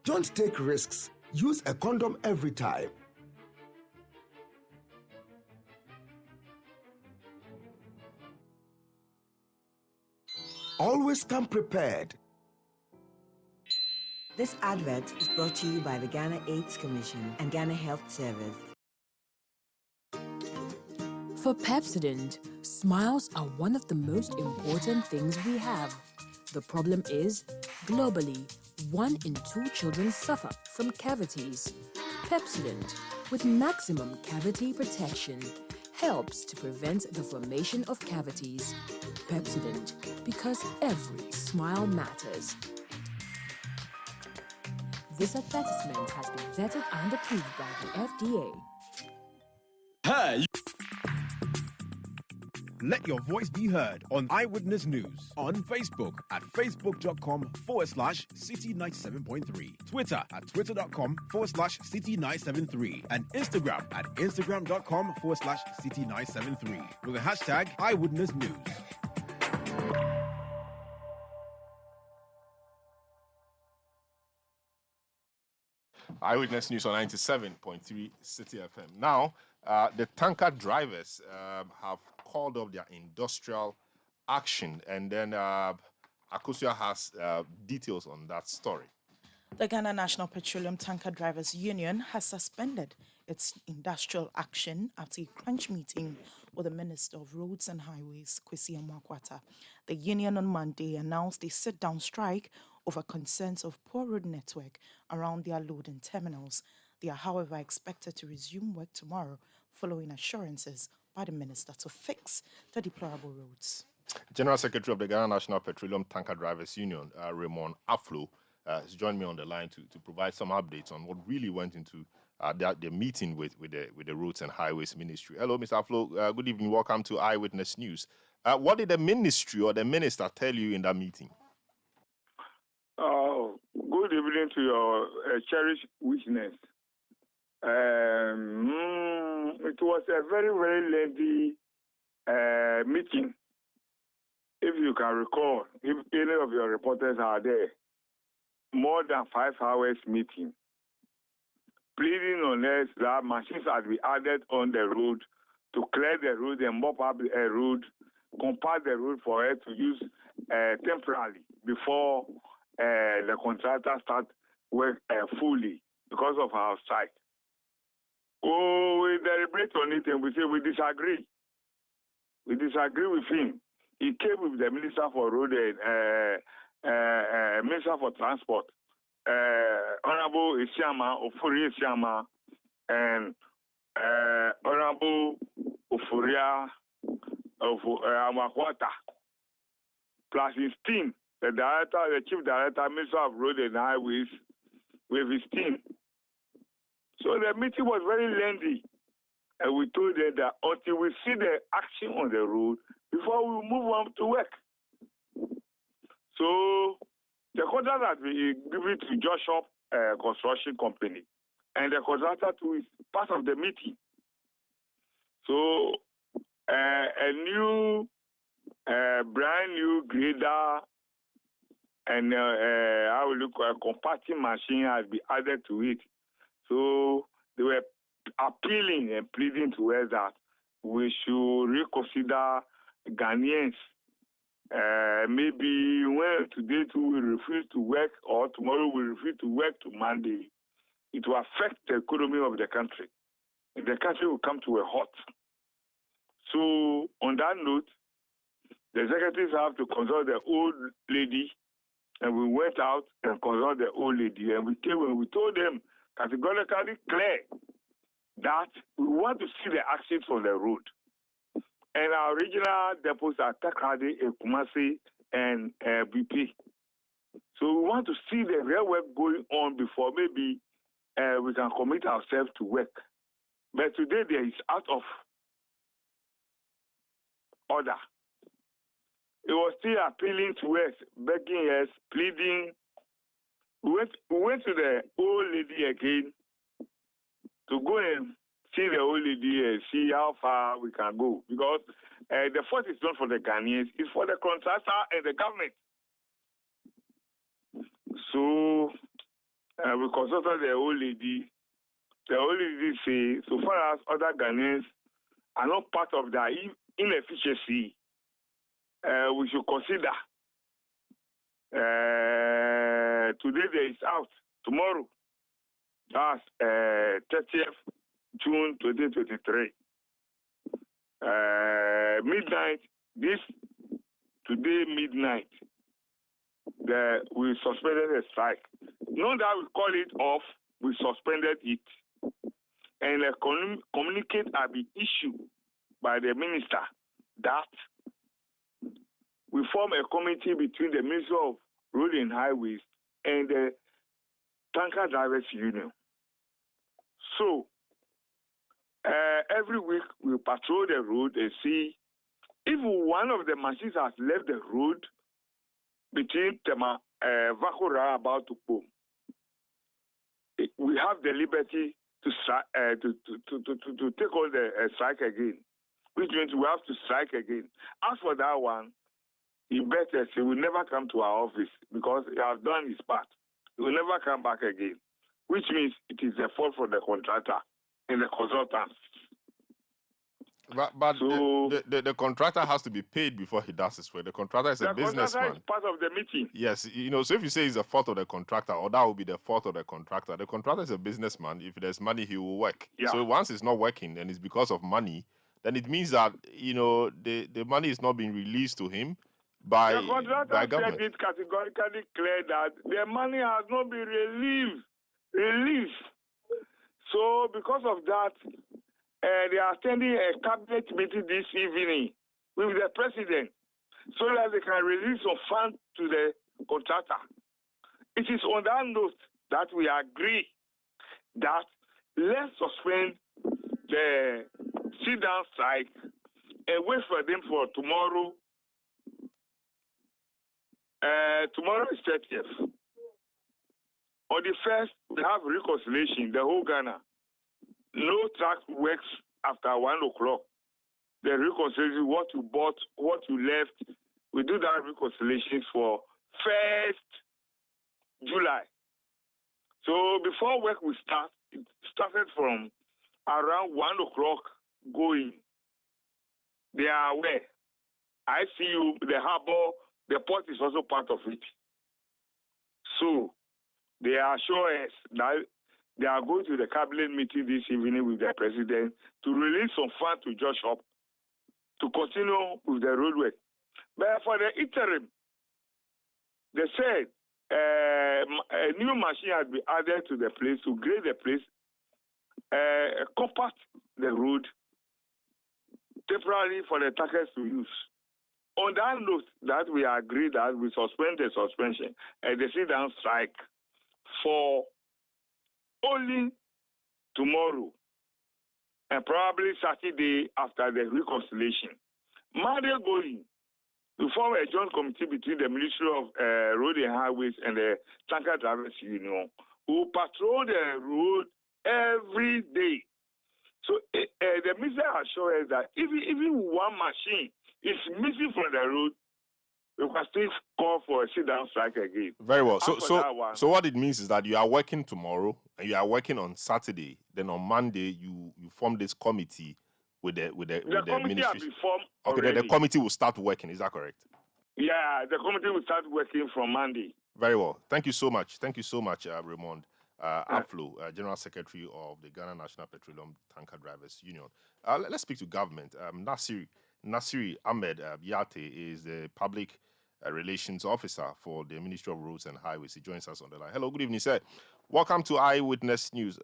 S9: Don't take risks. Use a condom every time. Always come prepared.
S10: This advert is brought to you by the Ghana AIDS Commission and Ghana Health Service.
S11: For Pepsodent, smiles are one of the most important things we have. The problem is, globally, 1 in 2 children suffer from cavities. Pepsodent, with maximum cavity protection, helps to prevent the formation of cavities. Pepsodent, because every smile matters. This advertisement has been vetted and approved by the FDA.
S12: Hey! Let your voice be heard on Eyewitness News on Facebook at facebook.com/city97.3, Twitter at twitter.com/city973, and Instagram at instagram.com/city973 with the hashtag Eyewitness News.
S3: Eyewitness News on 97.3 City FM. Now, the tanker drivers have called up their industrial action, and then Akosua has details on that story.
S13: The Ghana National Petroleum Tanker Drivers Union has suspended its industrial action after a crunch meeting with the Minister of Roads and Highways, Kwesi Amwakwata. The union on Monday announced a sit-down strike over concerns of poor road network around their loading terminals. They are, however, expected to resume work tomorrow following assurances by the minister to fix the deplorable roads.
S3: General Secretary of the Ghana National Petroleum Tanker Drivers Union, Raymond Aflo, has joined me on the line to provide some updates on what really went into the meeting with the Roads and Highways Ministry. Hello, Mr. Aflo. Good evening. Welcome to Eyewitness News. What did the ministry or the minister tell you in that meeting?
S14: Good evening to your cherished witness. It was a very, very lengthy meeting. If you can recall, if any of your reporters are there, more than 5 hours meeting, pleading on us that machines had to be added on the road to clear the road and mop up the road, compact the road for it to use temporarily before the contractor start work fully because of our strike. We deliberate on it and we say we disagree. We disagree with him. He came with the Minister for Road and Minister for Transport, Honorable Isiama, Ofuri Isiama, and Honorable Ofuria of Amakwata, plus his team, the director, the chief director, Minister of Road and Highways, with his team. So the meeting was very lengthy, and we told them that until we see the action on the road, before we move on to work. So the contract has been given to Joshua Construction Company, and the contractor too is part of the meeting. So a new, brand new grader and how we look a compacting machine has been added to it. So they were appealing and pleading to us that we should reconsider Ghanaians. Maybe when today too we refuse to work or tomorrow we refuse to work to Monday, it will affect the economy of the country. The country will come to a halt. So on that note, the secretaries have to consult the old lady, and we went out and consulted the old lady, and we came and we told them categorically clear that we want to see the actions on the road. And our regional depots are Takrady, Kumasi, and BP. So we want to see the real work going on before maybe we can commit ourselves to work. But today there is out of order. It was still appealing to us, begging us, pleading. We went to the old lady again to go and see the old lady and see how far we can go. Because the fault is not for the Ghanaians, it's for the contractor and the government. So we consulted the old lady. The old lady say, so far as other Ghanaians are not part of the inefficiency, we should consider Today there is out. Tomorrow, that's 30th June 2023. Midnight, today midnight, we suspended a strike. Not that we call it off, we suspended it. And a communicate have been issued by the minister that we form a committee between the Ministry of Road and Highways and the Tanker Drivers Union. So, every week we patrol the road and see if one of the machines has left the road between Tema Vakura about to Pom. We have the liberty to take on the strike again, which means we have to strike again. As for that one, he better say will never come to our office because he has done his part. He will never come back again, which means it is the fault for the contractor and the consultants.
S3: But so, the contractor has to be paid before he does his work. The contractor is a businessman. The contractor is
S14: part of the meeting.
S3: Yes, so if you say it's the fault of the contractor, or that will be the fault of the contractor is a businessman. If there's money, he will work. Yeah. So once it's not working and it's because of money, then it means that, the money is not being released to him by government. The contractor
S14: said it categorically clear that the money has not been released. So because of that, they are attending a cabinet meeting this evening with the president so that they can release some funds to the contractor. It is on that note that we agree that let's suspend the sit-down strike and wait for them for tomorrow. Tomorrow is 30th. On the 1st, we have reconciliation, the whole Ghana. No track works after 1 o'clock. The reconciliation, what you bought, what you left, we do that reconciliation for 1st July. So before work we start, it started from around 1 o'clock going. They are aware. I see you, the harbor, the port is also part of it. So they assure us that they are going to the cabinet meeting this evening with the president to release some funds to Josh Hop to continue with the roadwork. But for the interim, they said a new machine has been added to the place to grade the place, compact the road temporarily for the tankers to use. On that note, that we agree that we suspend the suspension and the sit-down strike for only tomorrow and probably Saturday after the reconciliation. Monday going to form a joint committee between the Ministry of Road and Highways and the Tanker Drivers Union who patrol the road every day. So the minister assures us that even one machine is missing from the road, we can still call for a sit-down strike again.
S3: Very well. So what it means is that you are working tomorrow and you are working on Saturday. Then on Monday you form this committee with the
S14: committee has been formed.
S3: Okay, the committee will start working. Is that correct?
S14: Yeah, the committee will start working from Monday.
S3: Very well. Thank you so much. Thank you so much, Raymond Aflo, General Secretary of the Ghana National Petroleum Tanker Drivers Union. Let's speak to government. Nasiri Ahmed Yate is the Public Relations Officer for the Ministry of Roads and Highways. He joins us on the line. Hello, good evening, sir. Welcome to Eyewitness News.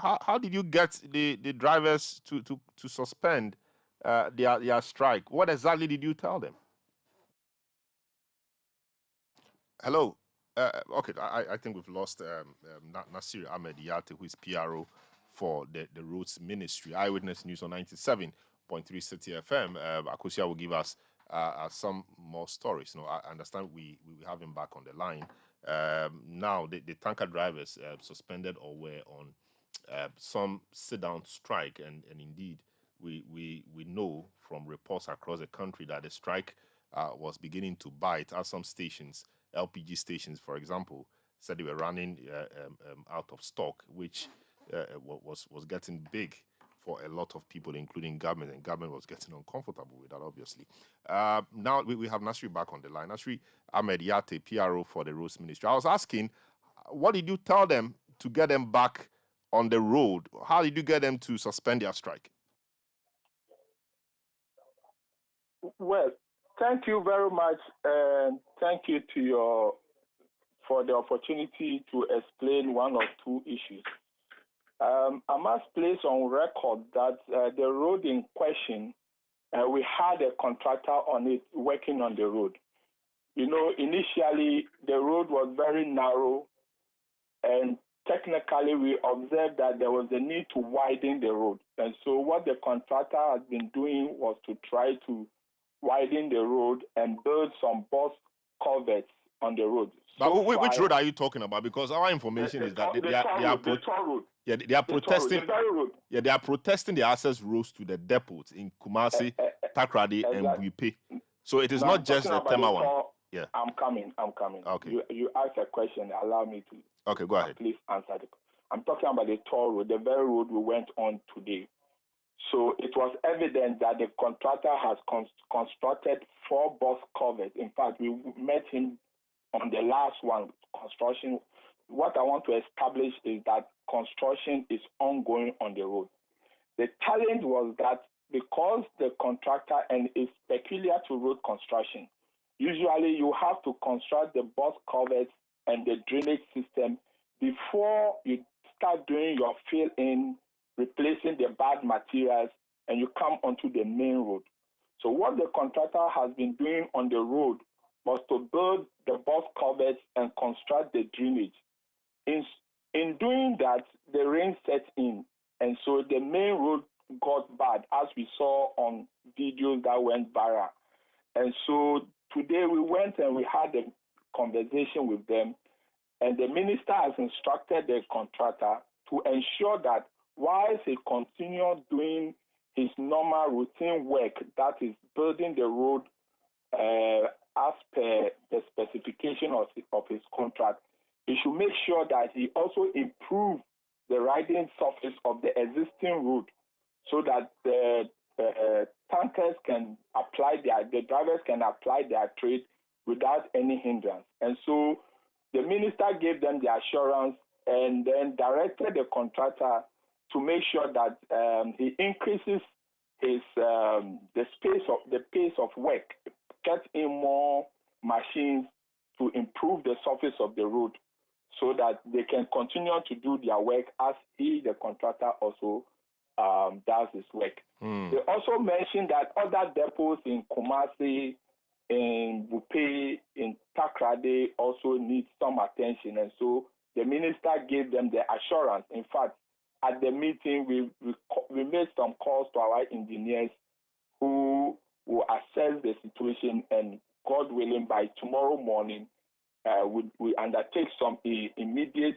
S3: How did you get the drivers to suspend their strike? What exactly did you tell them? Hello. Okay, I think we've lost Nasiri Ahmed Yate, who is PRO for the Roads Ministry. Eyewitness News on 97.3 City FM. Akosia will give us some more stories. I understand we have him back on the line. Now, the tanker drivers suspended or were on some sit-down strike, and indeed, we know from reports across the country that the strike was beginning to bite at some stations. LPG stations, for example, said they were running out of stock, which was getting big for a lot of people, including government, and government was getting uncomfortable with that, obviously. Now we have Nasri back on the line. Nasri Ahmed Yate, PRO for the Roads Ministry. I was asking, what did you tell them to get them back on the road? How did you get them to suspend their strike?
S15: Well, thank you very much, and thank you for the opportunity to explain one or two issues. I must place on record that the road in question, we had a contractor on it working on the road. You know, initially the road was very narrow, and technically we observed that there was a need to widen the road. And so what the contractor has been doing was to try to widen the road and build some bus culverts on the road.
S3: But which road are you talking about? Because our information is that they are protesting. Yeah, they are protesting the access roads to the depots in Kumasi, Takrady, and Buipe. So it is not just the Tema one. Yeah,
S15: I'm coming.
S3: Okay.
S15: You asked a question. Allow me to.
S3: Okay, go ahead.
S15: Please answer it. I'm talking about the toll road, the very road we went on today. So it was evident that the contractor has constructed 4 bus culverts. In fact, we met him on the last one, construction. What I want to establish is that construction is ongoing on the road. The challenge was that because the contractor, and it's peculiar to road construction, usually you have to construct the bus culverts and the drainage system before you start doing your fill-in, replacing the bad materials, and you come onto the main road. So what the contractor has been doing on the road was to build the bus culverts and construct the drainage. In doing that, the rain set in, and so the main road got bad, as we saw on videos that went viral. And so today we went and we had a conversation with them, and the minister has instructed the contractor to ensure that whilst he continues doing his normal routine work, that is building the road as per the specification of his contract, he should make sure that he also improves the riding surface of the existing road so that the tankers can apply the drivers can apply their trade without any hindrance. And so the minister gave them the assurance and then directed the contractor to make sure that he increases his the pace of work, get in more machines to improve the surface of the road so that they can continue to do their work as the contractor, also does his work. They also mentioned that other depots in Kumasi, in Buipe, in Takrady also need some attention. And so the minister gave them the assurance. In fact, at the meeting, we made some calls to our engineers who will assess the situation, and God willing, by tomorrow morning, we undertake some immediate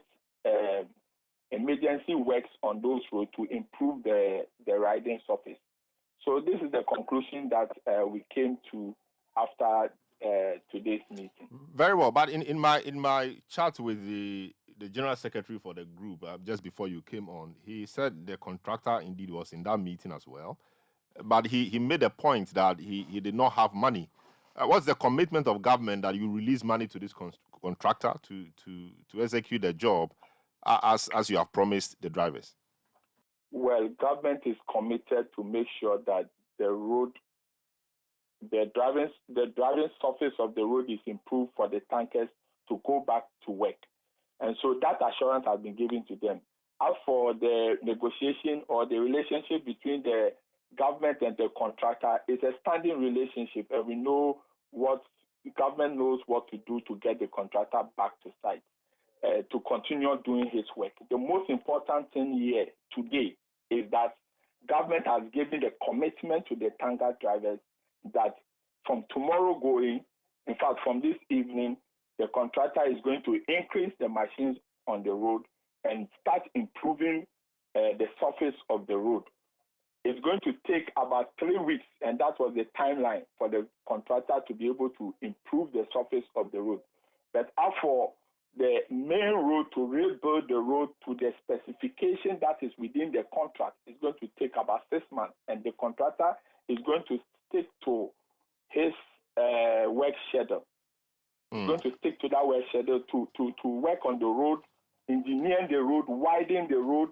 S15: emergency works on those roads to improve the riding surface. So this is the conclusion that we came to after today's meeting.
S3: Very well, but in my chat with the general secretary for the group just before you came on, he said the contractor indeed was in that meeting as well, but he made a point that he did not have money. What's the commitment of government that you release money to this contractor to execute the job as you have promised the drivers?
S15: Well, government is committed to make sure that the road, the driving surface of the road is improved for the tankers to go back to work. And so that assurance has been given to them. As for the negotiation or the relationship between the government and the contractor, it's a standing relationship, and we know what the government knows what to do to get the contractor back to site, to continue doing his work. The most important thing here today is that government has given the commitment to the tanker drivers that from tomorrow going, in fact, from this evening, the contractor is going to increase the machines on the road and start improving the surface of the road. It's going to take about 3 weeks, and that was the timeline for the contractor to be able to improve the surface of the road. But as for the main road to rebuild the road to the specification that is within the contract is going to take about 6 months, and the contractor is going to stick to his work schedule. He's going to stick to that work schedule to work on the road, engineer the road, widen the road,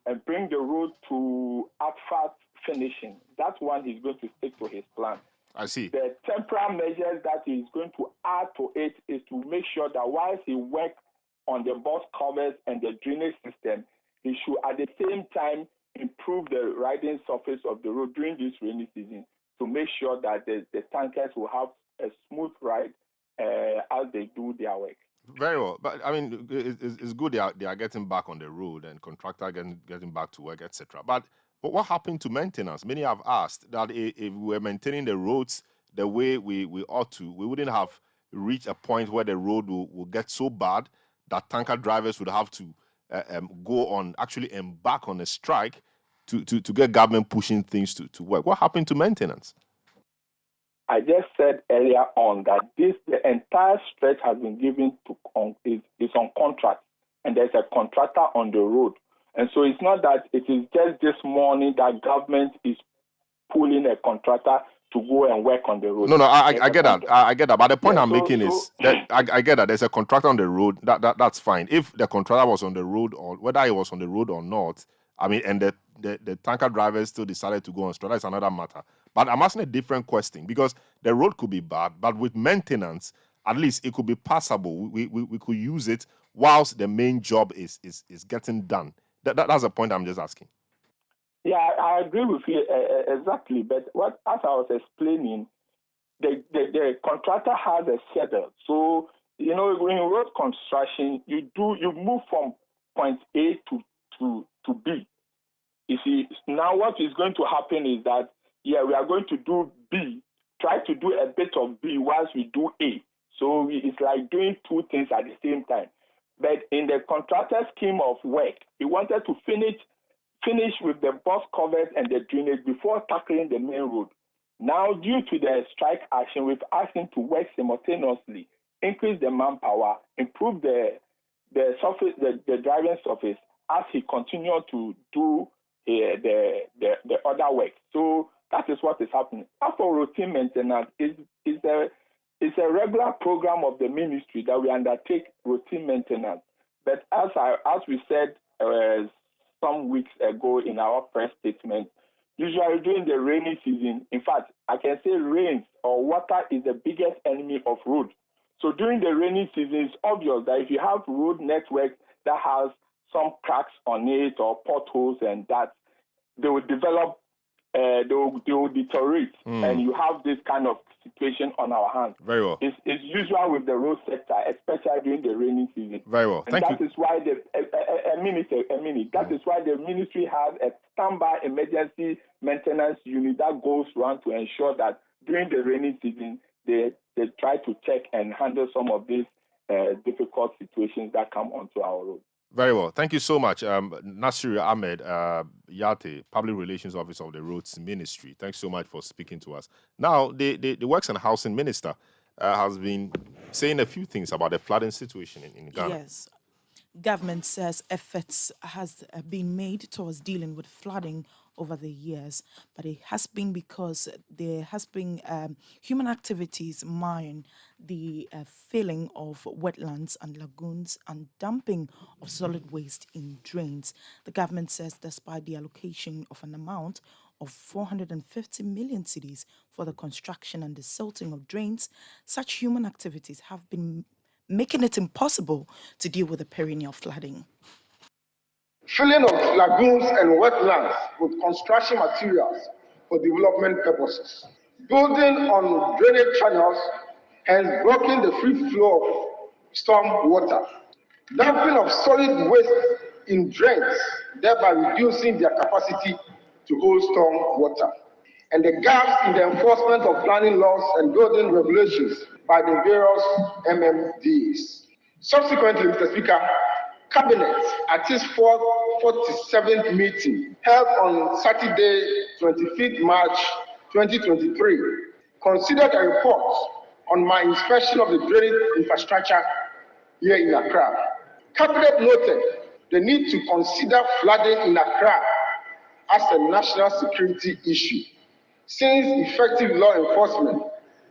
S15: and bring the road to asphalt finishing. That one he's going to stick to his plan.
S3: I see.
S15: The temporary measures that he's going to add to it is to make sure that whilst he works on the box covers and the drainage system, he should at the same time improve the riding surface of the road during this rainy season to make sure that the tankers will have a smooth ride as they do their work.
S3: Very well, but I mean, it's good they are getting back on the road and contractor getting back to work, etc. But what happened to maintenance? Many have asked that if we were maintaining the roads the way we ought to, we wouldn't have reached a point where the road will get so bad that tanker drivers would have to go on, actually embark on a strike to get government pushing things to work. What happened to maintenance?
S15: I just said earlier on that the entire stretch has been given is on contract, and there's a contractor on the road. And so it's not that it is just this morning that government is pulling a contractor to go and work on the road.
S3: No, I get that. I get that. But the point I'm making is that I get that there's a contractor on the road. That's fine. If the contractor was on the road, or whether he was on the road or not, I mean, and the tanker drivers still decided to go on strike, that's another matter. But I'm asking a different question, because the road could be bad, but with maintenance, at least it could be passable. We could use it whilst the main job is getting done. That's the point I'm just asking.
S15: Yeah, I agree with you exactly. But as I was explaining, the contractor has a schedule. So, in road construction, you move from point A to B. You see, now what is going to happen is that, we are going to do B, try to do a bit of B whilst we do A. So it's like doing two things at the same time. But in the contractor scheme of work, he wanted to finish with the box covers and the drainage before tackling the main road. Now, due to the strike action, we've asked him to work simultaneously, increase the manpower, improve the surface, the driving surface, as he continued to do the other work. So that is what is happening. As for routine maintenance, it's a regular program of the ministry that we undertake routine maintenance. But as we said some weeks ago in our press statement, usually during the rainy season, in fact, I can say rain or water is the biggest enemy of road. So during the rainy season, it's obvious that if you have road network that has some cracks on it or potholes and that, they will develop, they will deteriorate, and you have this kind of situation on our hands.
S3: Very well.
S15: It's usual with the road sector, especially during the rainy season.
S3: Very well.
S15: And that is why a minute. That is why the ministry has a standby emergency maintenance unit that goes around to ensure that during the rainy season they try to check and handle some of these difficult situations that come onto our road.
S3: Very well. Thank you so much. Nasir Ahmed Yate, Public Relations Officer of the Roads Ministry. Thanks so much for speaking to us. Now, the Works and Housing Minister has been saying a few things about the flooding situation in Ghana.
S13: Yes. Government says efforts has been made towards dealing with flooding over the years, but it has been because there has been human activities marring the filling of wetlands and lagoons and dumping of solid waste in drains. The government says despite the allocation of an amount of 450 million cedis for the construction and the silting of drains, such human activities have been making it impossible to deal with the perennial flooding.
S6: Filling of lagoons and wetlands with construction materials for development purposes. Building on drainage channels, hence blocking the free flow of storm water. Dumping of solid waste in drains, thereby reducing their capacity to hold storm water. And the gaps in the enforcement of planning laws and building regulations by the various MMDs. Subsequently, Mr. Speaker, Cabinet at its 47th meeting held on Saturday, 25th March 2023, considered a report on my inspection of the drainage infrastructure here in Accra. Cabinet noted the need to consider flooding in Accra as a national security issue, since effective law enforcement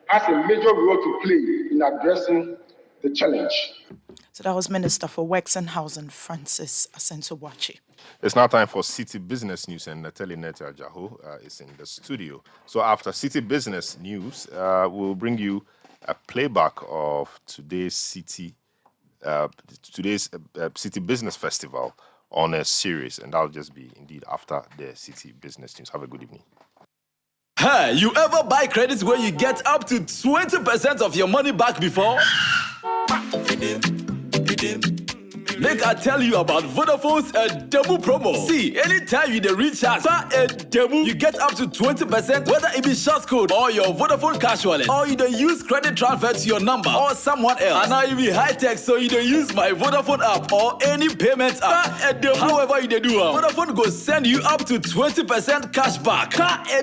S6: has a major role to play in addressing the challenge.
S13: So that was Minister for Works and Housing, Francis Asensio-Boakye.
S3: It's now time for City Business News, and Nathalie Neta Jaho is in the studio. So after City Business News, we'll bring you a playback of today's City Business Festival on a series, and that'll just be indeed after the City Business News. Have a good evening.
S16: Hey, you ever buy credits where you get up to 20% of your money back before? Make I tell you about Vodafone's demo promo. See, anytime you recharge a demo, you get up to 20%, whether it be short code or your Vodafone cash wallet, or you use credit transfer to your number or someone else. And now you be high tech, so you use my Vodafone app or any payment app. However you do, Vodafone go send you up to 20% cash back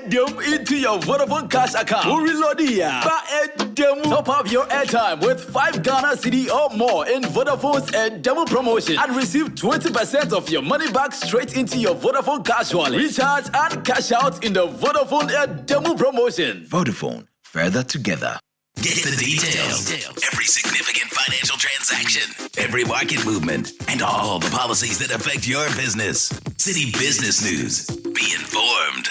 S16: into your Vodafone cash account. Who reload here? Top up your airtime with 5 Ghana cedi or more in Vodafone's demo promotion and receive 20% of your money back straight into your Vodafone cash wallet. Recharge and cash out in the Vodafone demo promotion.
S2: Vodafone, further together. Get the details. Every significant financial transaction, every market movement, and all the policies that affect your business. City Business News. Be informed.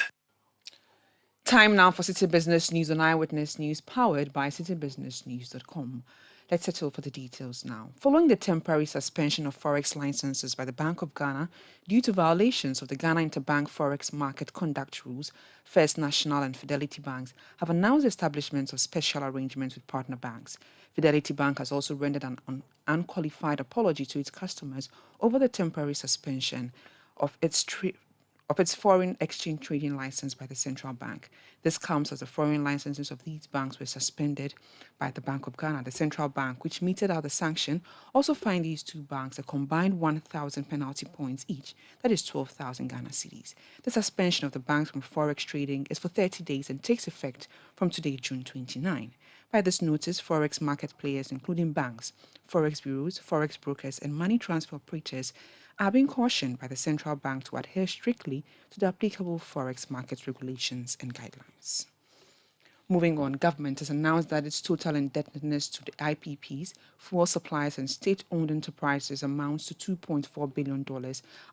S4: Time now for City Business News on Eyewitness News, powered by citybusinessnews.com. Let's settle for the details now. Following the temporary suspension of forex licenses by the Bank of Ghana due to violations of the Ghana Interbank Forex Market Conduct Rules, First National and Fidelity Banks have announced the establishment of special arrangements with partner banks. Fidelity Bank has also rendered an unqualified apology to its customers over the temporary suspension of its foreign exchange trading license by the central bank. This comes as the foreign licenses of these banks were suspended by the Bank of Ghana. The central bank, which meted out the sanction, also fined these two banks a combined 1,000 penalty points each, that is 12,000 Ghana cedis. The suspension of the banks from forex trading is for 30 days and takes effect from today, June 29. By this notice, forex market players, including banks, forex bureaus, forex brokers, and money transfer operators, are being cautioned by the central bank to adhere strictly to the applicable forex market regulations and guidelines. Moving on, government has announced that its total indebtedness to the IPPs, fuel suppliers, and state-owned enterprises amounts to $2.4 billion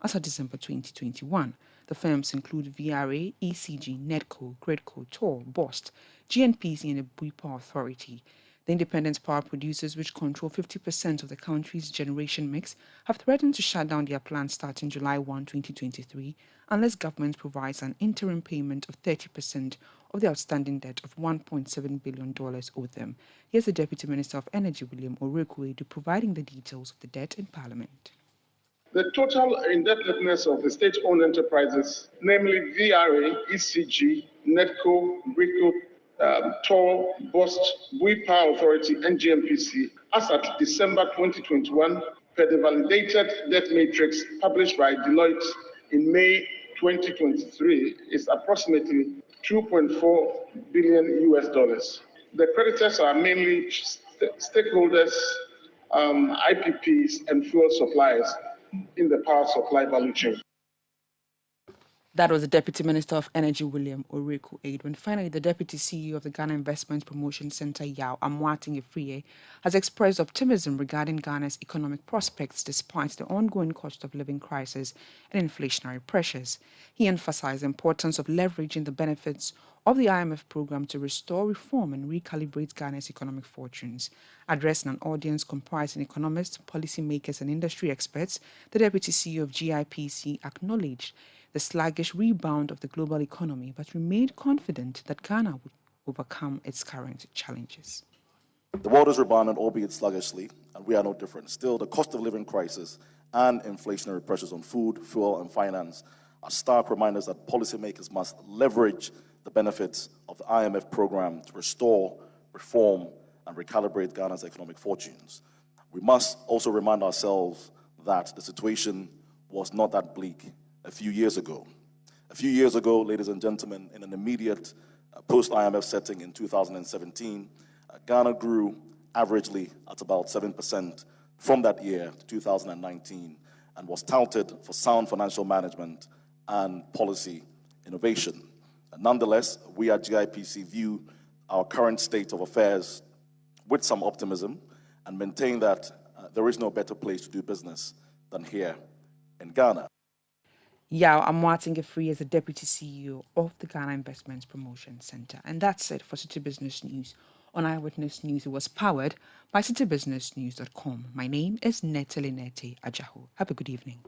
S4: as of December 2021. The firms include VRA, ECG, NEDCO, GRIDCO, TOR, BOST, GNPC, and the Bui Power Authority. The independent power producers, which control 50% of the country's generation mix, have threatened to shut down their plants starting July 1, 2023, unless government provides an interim payment of 30% of the outstanding debt of $1.7 billion owed them. Here's the Deputy Minister of Energy, William Oreku-Edu, providing the details of the debt in Parliament.
S6: The total indebtedness of the state-owned enterprises, namely VRA, ECG, NEDCO, GRIDCO, TOR, BOST, Bui Power Authority, and GNPC, as at December 2021, per the validated debt matrix published by Deloitte in May 2023, is approximately $2.4 billion. The creditors are mainly stakeholders, IPPs, and fuel suppliers in the power supply value chain.
S4: That was the Deputy Minister of Energy, William Oreku-Edu. And finally, the Deputy CEO of the Ghana Investment Promotion Center, Yao Amwating Ifriye, has expressed optimism regarding Ghana's economic prospects despite the ongoing cost of living crisis and inflationary pressures. He emphasized the importance of leveraging the benefits of the IMF program to restore, reform, and recalibrate Ghana's economic fortunes. Addressing an audience comprising economists, policymakers, and industry experts, the Deputy CEO of GIPC acknowledged the sluggish rebound of the global economy, but remained confident that Ghana would overcome its current challenges.
S17: The world is rebounding, albeit sluggishly, and we are no different. Still, the cost of living crisis and inflationary pressures on food, fuel, and finance are stark reminders that policymakers must leverage the benefits of the IMF program to restore, reform, and recalibrate Ghana's economic fortunes. We must also remind ourselves that the situation was not that bleak a few years ago. A few years ago, ladies and gentlemen, in an immediate post-IMF setting in 2017, Ghana grew averagely at about 7% from that year to 2019 and was touted for sound financial management and policy innovation. Nonetheless, we at GIPC view our current state of affairs with some optimism and maintain that there is no better place to do business than here in Ghana.
S4: Yao Amwatingefree is the Deputy CEO of the Ghana Investments Promotion Center. And that's it for City Business News on Eyewitness News. It was powered by citybusinessnews.com. My name is Netalinete Ajaho. Have a good evening.